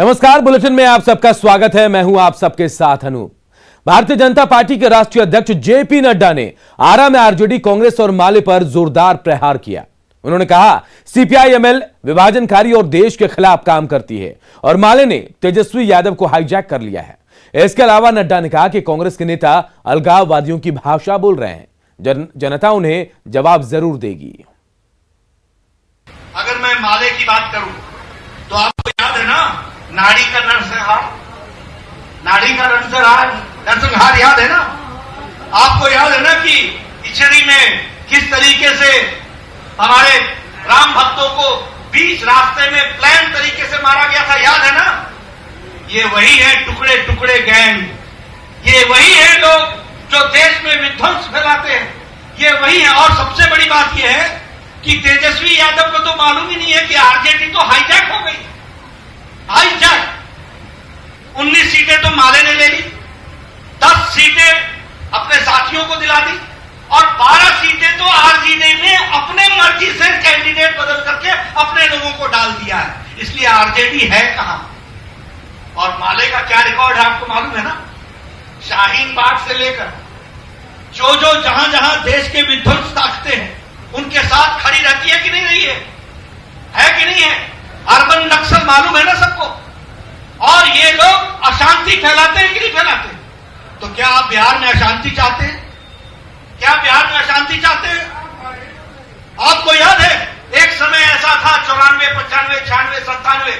नमस्कार, बुलेटिन में आप सबका स्वागत है। मैं हूं आप सबके साथ अनूप। भारतीय जनता पार्टी के राष्ट्रीय अध्यक्ष जेपी नड्डा ने आरा में आरजेडी, कांग्रेस और माले पर जोरदार प्रहार किया। उन्होंने कहा, सीपीआई-एमएल विभाजनकारी और देश के खिलाफ काम करती है और माले ने तेजस्वी यादव को हाईजैक कर लिया है। इसके अलावा नड्डा ने कहा कि कांग्रेस के नेता अलगाववादियों की भाषा बोल रहे हैं, जनता उन्हें जवाब जरूर देगी। अगर मैं माले की बात करूं तो आपको याद है ना, नाड़ी का नरसंहार याद है ना? आपको याद है ना कि इचरी में किस तरीके से हमारे राम भक्तों को बीच रास्ते में प्लान तरीके से मारा गया था, याद है ना? ये वही है टुकड़े टुकड़े गैंग, ये वही है लोग जो देश में विध्वंस फैलाते हैं, ये वही है। और सबसे बड़ी बात यह है कि तेजस्वी यादव को तो मालूम ही नहीं है कि आरजेडी तो हाईजैक हो गई। हाईजैक 19 सीटें तो माले ने ले ली, 10 सीटें अपने साथियों को दिला दी और 12 सीटें तो आरजेडी ने अपने मर्जी से कैंडिडेट बदल करके अपने लोगों को डाल दिया है। इसलिए आरजेडी है कहां? और माले का क्या रिकॉर्ड है आपको मालूम है ना? शाहीन बाग से लेकर जो जहां जहां देश के विध्वंस ताकते हैं उनके साथ खड़ी रहती है कि नहीं रही है कि नहीं है? अर्बन नक्सल मालूम है ना सबको। और ये लोग अशांति फैलाते हैं कि नहीं फैलाते? तो क्या आप बिहार में अशांति चाहते हैं? क्या बिहार में अशांति चाहते हैं? आपको याद है एक समय ऐसा था 94, 95, 96, 97,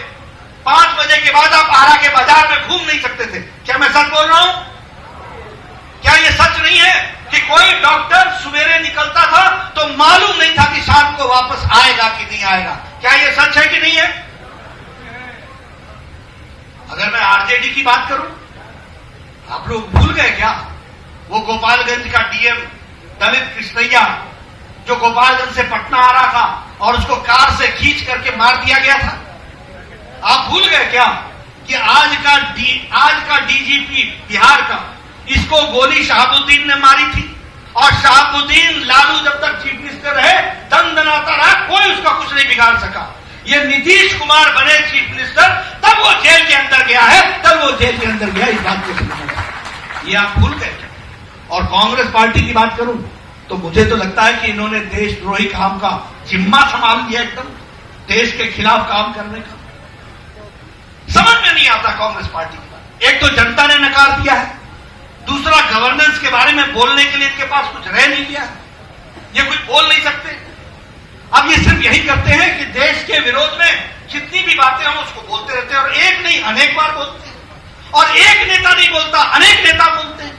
5 बजे के बाद आप आरा के बाजार में घूम नहीं सकते थे। क्या मैं सच बोल रहा हूं? क्या ये सच नहीं है कि कोई डॉक्टर सवेरे निकलता था तो मालूम नहीं था कि शाम को वापस आएगा कि नहीं आएगा? क्या ये सच है कि नहीं है? अगर मैं आरजेडी की बात करूं, आप लोग भूल गए क्या वो गोपालगंज का डीएम दलित कृष्णैया जो गोपालगंज से पटना आ रहा था और उसको कार से खींच करके मार दिया गया था? आप भूल गए क्या कि आज का डीजीपी बिहार का, इसको गोली शहाबुद्दीन ने मारी थी और शहाबुद्दीन लालू जब तक चीफ मिनिस्टर रहे दंदनाता रहा, कोई उसका कुछ नहीं बिगाड़ सका। ये नीतीश कुमार बने चीफ मिनिस्टर तब वो जेल के अंदर गया है, तब वो जेल के अंदर गया। इस बात को ये आप भूल गए। और कांग्रेस पार्टी की बात करूं तो मुझे तो लगता है कि इन्होंने देशद्रोही काम का जिम्मा संभाल लिया, एकदम देश के खिलाफ काम करने का। समझ में नहीं आता कांग्रेस पार्टी की बात। एक तो जनता ने नकार दिया है, दूसरा गवर्नेंस के बारे में बोलने के लिए इनके पास कुछ रह नहीं गया, ये कुछ बोल नहीं सकते। अब ये सिर्फ यही करते हैं कि देश के विरोध में जितनी भी बातें हम उसको बोलते रहते हैं और एक नहीं अनेक बार बोलते हैं, और एक नेता नहीं बोलता, अनेक नेता बोलते हैं।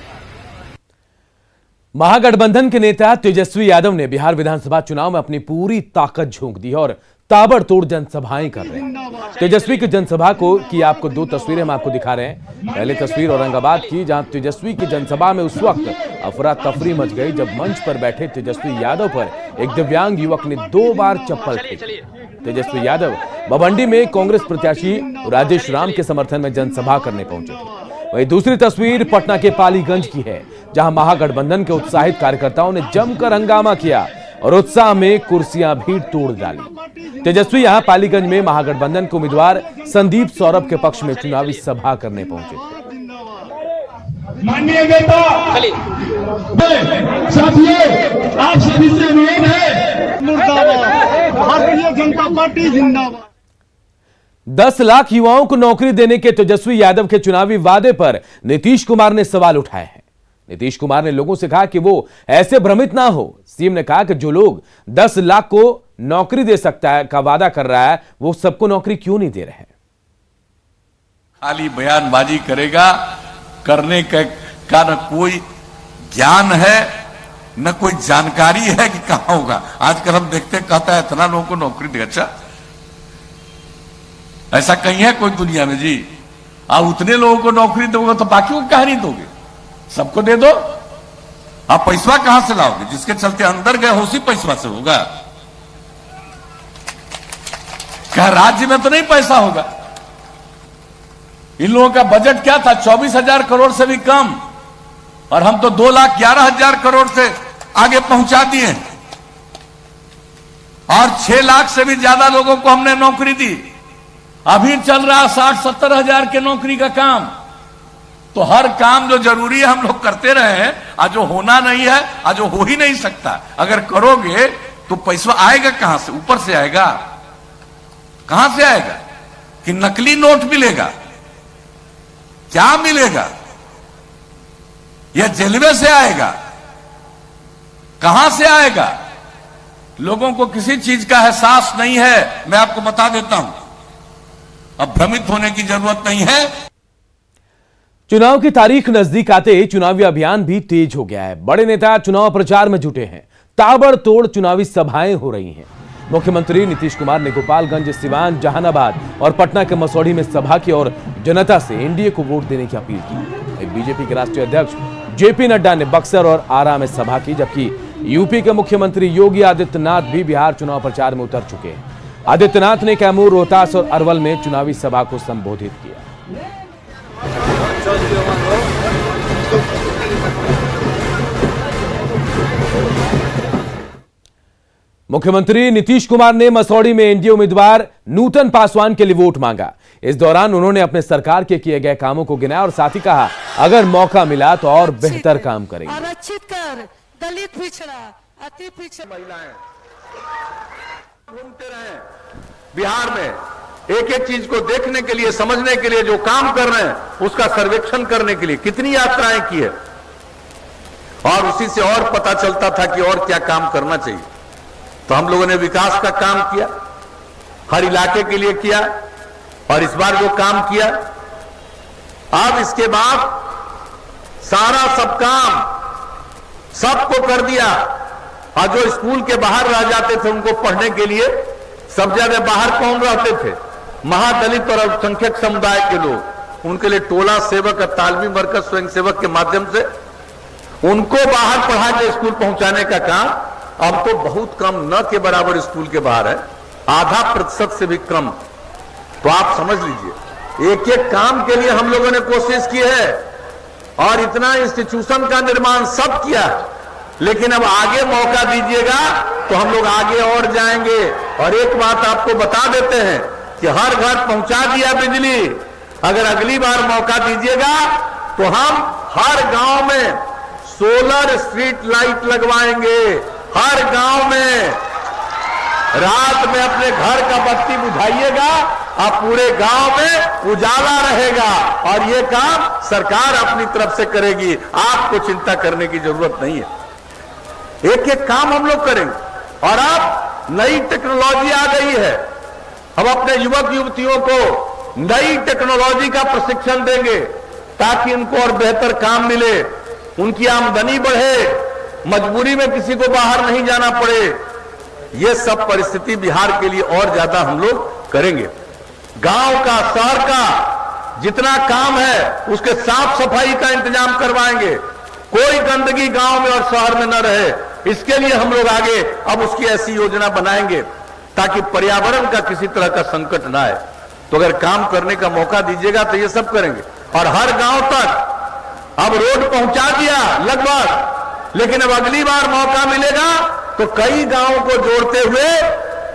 महागठबंधन के नेता तेजस्वी यादव ने बिहार विधानसभा चुनाव में अपनी पूरी ताकत झोंक दी और ताबड़तोड़ जनसभाएं कर रहे हैं। तेजस्वी की जनसभा की आपको 2 तस्वीरें हम आपको दिखा रहे हैं। पहली तस्वीर औरंगाबाद की, जहां तेजस्वी की जनसभा में उस वक्त अफरा तफरी मच गई जब मंच पर बैठे तेजस्वी यादव पर एक दिव्यांग युवक ने 2 बार चप्पल फेंकी। तेजस्वी यादव बवंडी में कांग्रेस प्रत्याशी राजेश राम के समर्थन में जनसभा करने पहुंचे थे। वहीं दूसरी तस्वीर पटना के पालीगंज की है, जहां महागठबंधन के उत्साहित कार्यकर्ताओं ने जमकर हंगामा किया और उत्साह में कुर्सियां भी तोड़ डाली। तेजस्वी यहां पालीगंज में महागठबंधन के उम्मीदवार संदीप सौरभ के पक्ष में चुनावी सभा करने पहुंचे थे। माननीय नेता साथियों, आप सभी से अनुरोध है, मुर्दाबाद भारतीय जनता पार्टी जिंदाबाद। 10 लाख युवाओं को नौकरी देने के तेजस्वी यादव के चुनावी वादे पर नीतीश कुमार ने सवाल उठाए हैं। नीतीश कुमार ने लोगों से कहा कि वो ऐसे भ्रमित ना हो। सीएम ने कहा कि जो लोग 10 लाख को नौकरी दे सकता है का वादा कर रहा है, वो सबको नौकरी क्यों नहीं दे रहे? खाली बयानबाजी करेगा, करने का न कोई ज्ञान है न कोई जानकारी है कि कहां होगा। आजकल हम देखते, कहता है इतना लोगों को नौकरी दे। अच्छा, ऐसा कहीं है कोई दुनिया में जी? आप उतने लोगों को नौकरी दोगे तो बाकियों को कहा नहीं दोगे? सबको दे दो। आप पैसा कहां से लाओगे? जिसके चलते अंदर गए उसी पैसा से होगा। क्या राज्य में तो नहीं पैसा होगा? इन लोगों का बजट क्या था? 24,000 करोड़ से भी कम, और हम तो 2,11,000 करोड़ से आगे पहुंचा दिए और 6 लाख से भी ज्यादा लोगों को हमने नौकरी दी। अभी चल रहा 60-70 हजार के नौकरी का काम। तो हर काम जो जरूरी है हम लोग करते रहे हैं, आज जो होना नहीं है, आज जो हो ही नहीं सकता। अगर करोगे तो पैसा आएगा कहां से? ऊपर से आएगा? कहां से आएगा? कि नकली नोट मिलेगा? क्या मिलेगा? यह रेलवे से आएगा? कहां से आएगा? लोगों को किसी चीज का एहसास नहीं है। मैं आपको बता देता हूं, अब भ्रमित होने की जरूरत नहीं है। चुनाव की तारीख नजदीक आते चुनावी अभियान भी तेज हो गया है। बड़े नेता चुनाव प्रचार में जुटे हैं। ताबड़तोड़ चुनावी सभाएं हो रही हैं। मुख्यमंत्री नीतीश कुमार ने गोपालगंज, सिवान, जहानाबाद और पटना के मसौढ़ी में सभा की और जनता से एनडीए को वोट देने की अपील की। बीजेपी के राष्ट्रीय अध्यक्ष जेपी नड्डा ने बक्सर और आरा में सभा की, जबकि यूपी के मुख्यमंत्री योगी आदित्यनाथ भी बिहार चुनाव प्रचार में उतर चुके हैं। आदित्यनाथ ने कैमूर, रोहतास और अरवल में चुनावी सभा को संबोधित किया। मुख्यमंत्री नीतीश कुमार ने मसौढ़ी में एनडीए उम्मीदवार नूतन पासवान के लिए वोट मांगा। इस दौरान उन्होंने अपने सरकार के किए गए कामों को गिनाया और साथ ही कहा, अगर मौका मिला तो और बेहतर काम करेंगे। आरक्षित कर, दलित पिछड़ा, अति पिछड़ा, महिलाएं घूमते रहे बिहार में, एक एक चीज को देखने के लिए, समझने के लिए, जो काम कर रहे हैं उसका सर्वेक्षण करने के लिए कितनी यात्राएं की है, और उसी से और पता चलता था कि और क्या काम करना चाहिए। तो हम लोगों ने विकास का काम किया, हर इलाके के लिए किया, और इस बार जो काम किया, अब इसके बाद सारा सब काम सबको कर दिया। और जो स्कूल के बाहर रह जाते थे उनको पढ़ने के लिए, सब जगह बाहर कौन रहते थे? महादलित और अल्पसंख्यक समुदाय के लोग। उनके लिए टोला सेवक और तालमी मरकज स्वयं सेवक के माध्यम से उनको बाहर पढ़ा के स्कूल पहुंचाने का काम अब तो बहुत कम, न के बराबर स्कूल के बाहर है, 0.5% से भी कम। तो आप समझ लीजिए, एक एक काम के लिए हम लोगों ने कोशिश की है और इतना इंस्टीट्यूशन का निर्माण सब किया। लेकिन अब आगे मौका दीजिएगा तो हम लोग आगे और जाएंगे। और एक बात आपको बता देते हैं कि हर घर पहुंचा दिया बिजली। अगर अगली बार मौका दीजिएगा तो हम हर गांव में सोलर स्ट्रीट लाइट लगवाएंगे। हर गांव में रात में अपने घर का बत्ती बुझाइएगा, अब पूरे गांव में उजाला रहेगा। और ये काम सरकार अपनी तरफ से करेगी, आपको चिंता करने की जरूरत नहीं है। एक एक काम हम लोग करेंगे। और अब नई टेक्नोलॉजी आ गई है, हम अपने युवक युवतियों को नई टेक्नोलॉजी का प्रशिक्षण देंगे ताकि उनको और बेहतर काम मिले, उनकी आमदनी बढ़े, मजबूरी में किसी को बाहर नहीं जाना पड़े। ये सब परिस्थिति बिहार के लिए और ज्यादा हम लोग करेंगे। गांव का, शहर का जितना काम है उसके साफ सफाई का इंतजाम करवाएंगे। कोई गंदगी गांव में और शहर में न रहे, इसके लिए हम लोग आगे अब उसकी ऐसी योजना बनाएंगे ताकि पर्यावरण का किसी तरह का संकट ना आए। तो अगर काम करने का मौका दीजिएगा तो ये सब करेंगे। और हर गांव तक अब रोड पहुंचा दिया लगभग, लेकिन अब अगली बार मौका मिलेगा तो कई गांवों को जोड़ते हुए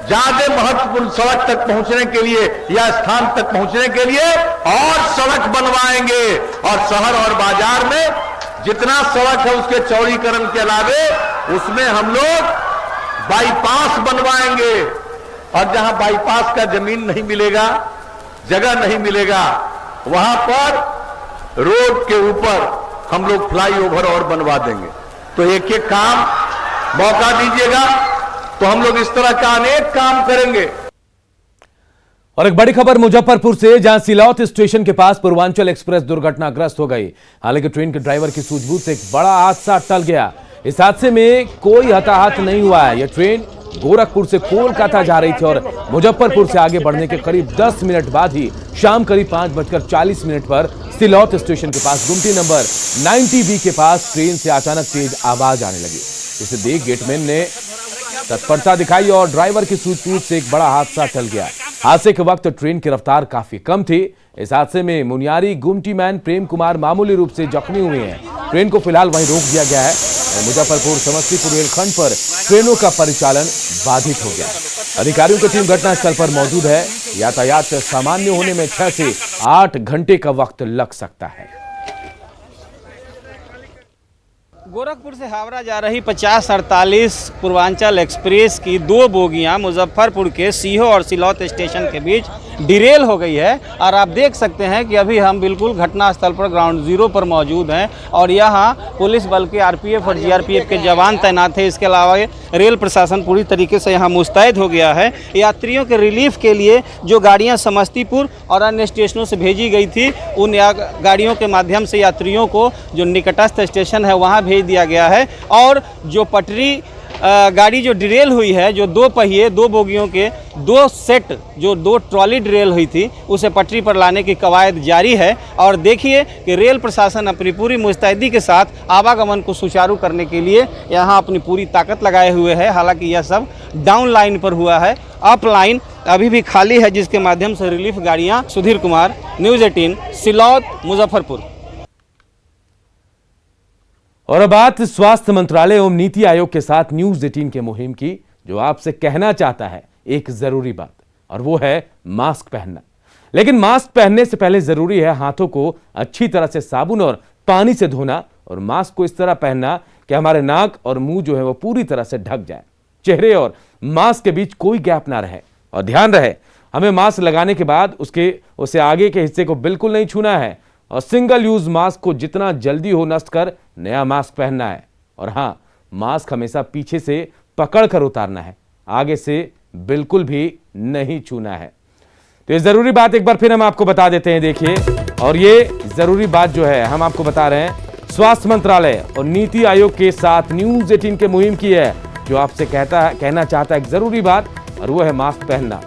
ज्यादा महत्वपूर्ण सड़क तक पहुंचने के लिए या स्थान तक पहुंचने के लिए और सड़क बनवाएंगे। और शहर और बाजार में जितना सड़क है उसके चौड़ीकरण के अलावे उसमें हम लोग बाईपास बनवाएंगे। और जहां बाईपास का जमीन नहीं मिलेगा, जगह नहीं मिलेगा, वहां पर रोड के ऊपर हम लोग फ्लाईओवर और बनवा देंगे। तो एक एक काम मौका दीजिएगा तो हम लोग इस तरह का अनेक काम करेंगे। और एक बड़ी खबर मुजफ्फरपुर से, जहां सिलौत स्टेशन के पास पूर्वांचल एक्सप्रेस दुर्घटनाग्रस्त हो गई। हालांकि ट्रेन के ड्राइवर की सूझबूझ से एक बड़ा हादसा टल गया। इस हादसे में कोई हताहत नहीं हुआ है। यह ट्रेन गोरखपुर से कोलकाता जा रही थी और मुजफ्फरपुर से आगे बढ़ने के करीब 10 मिनट बाद ही शाम करीब 5:40 पर सिलौत स्टेशन के पास गुमटी नंबर 90B के पास ट्रेन से अचानक तेज आवाज आने लगी। इसे देख गेटमैन ने तत्परता दिखाई और ड्राइवर की सूझबूझ से एक बड़ा हादसा टल गया। हादसे के वक्त ट्रेन की रफ्तार काफी कम थी। इस हादसे में मुनियारी गुमटी मैन प्रेम कुमार मामूली रूप से जख्मी हुए हैं। ट्रेन को फिलहाल वहीं रोक दिया गया है। मुजफ्फरपुर समस्तीपुर रेलखंड पर ट्रेनों का परिचालन बाधित हो गया। अधिकारियों की टीम घटनास्थल पर मौजूद है। यातायात सामान्य होने में 6 से 8 घंटे का वक्त लग सकता है। गोरखपुर से हावड़ा जा रही 5048 पूर्वांचल एक्सप्रेस की 2 बोगियां मुजफ्फरपुर के सीहो और सिलौत स्टेशन के बीच डिरेल हो गई है। और आप देख सकते हैं कि अभी हम बिल्कुल घटनास्थल पर ग्राउंड जीरो पर मौजूद हैं और यहाँ पुलिस बल के आरपीएफ और जीआरपीएफ के जवान तैनात हैं। इसके अलावा रेल प्रशासन पूरी तरीके से यहाँ मुस्तैद हो गया है। यात्रियों के रिलीफ के लिए जो गाड़ियाँ समस्तीपुर और अन्य स्टेशनों से भेजी गई थी, उन गाड़ियों के माध्यम से यात्रियों को जो निकटस्थ स्टेशन है वहाँ भेज दिया गया है। और जो पटरी गाड़ी जो डिरेल हुई है, जो 2 पहिए 2 बोगियों के 2 सेट जो 2 ट्रॉली डिरेल हुई थी, उसे पटरी पर लाने की कवायद जारी है। और देखिए कि रेल प्रशासन अपनी पूरी मुस्तैदी के साथ आवागमन को सुचारू करने के लिए यहाँ अपनी पूरी ताकत लगाए हुए है। हालांकि यह सब डाउन लाइन पर हुआ है, अप लाइन अभी भी खाली है, जिसके माध्यम से रिलीफ गाड़ियाँ। सुधीर कुमार, न्यूज़ 18, सिलौत, मुजफ्फरपुर। और अब बात स्वास्थ्य मंत्रालय एवं नीति आयोग के साथ न्यूज़ 18 के मुहिम की, जो आपसे कहना चाहता है एक जरूरी बात, और वो है मास्क पहनना। लेकिन मास्क पहनने से पहले जरूरी है हाथों को अच्छी तरह से साबुन और पानी से धोना, और मास्क को इस तरह पहनना कि हमारे नाक और मुंह जो है वो पूरी तरह से ढक जाए, चेहरे और मास्क के बीच कोई गैप ना रहे। और ध्यान रहे, हमें मास्क लगाने के बाद उसे आगे के हिस्से को बिल्कुल नहीं छूना है, और सिंगल यूज मास्क को जितना जल्दी हो नष्ट कर नया मास्क पहनना है। और हाँ, मास्क हमेशा पीछे से पकड़ कर उतारना है, आगे से बिल्कुल भी नहीं छूना है। तो ये जरूरी बात एक बार फिर हम आपको बता देते हैं, देखिए। और ये जरूरी बात जो है हम आपको बता रहे हैं, स्वास्थ्य मंत्रालय और नीति आयोग के साथ न्यूज़ 18 के मुहिम की है, जो आपसे कहना चाहता है एक जरूरी बात, और वो है मास्क पहनना।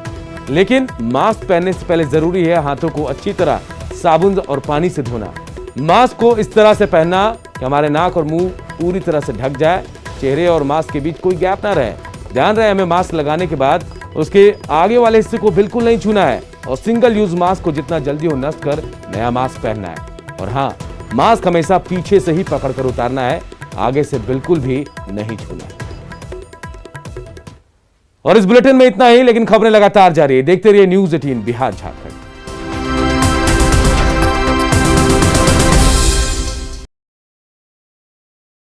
लेकिन मास्क पहनने से पहले जरूरी है हाथों को अच्छी तरह साबुन और पानी से धोना। मास्क को इस तरह से पहनना कि हमारे नाक और मुंह पूरी तरह से ढक जाए, चेहरे और मास्क के बीच कोई गैप ना रहे। ध्यान रहे, हमें मास्क लगाने के बाद उसके आगे वाले हिस्से को बिल्कुल नहीं छूना है, और सिंगल यूज मास्क को जितना जल्दी हो नष्ट कर नया मास्क पहनना है। और हाँ, मास्क हमेशा पीछे से ही पकड़ कर उतारना है, आगे से बिल्कुल भी नहीं छूना है। और इस बुलेटिन में इतना ही, लेकिन खबरें लगातार जारी है। देखते रहिए न्यूज़ 18 बिहार झारखंड।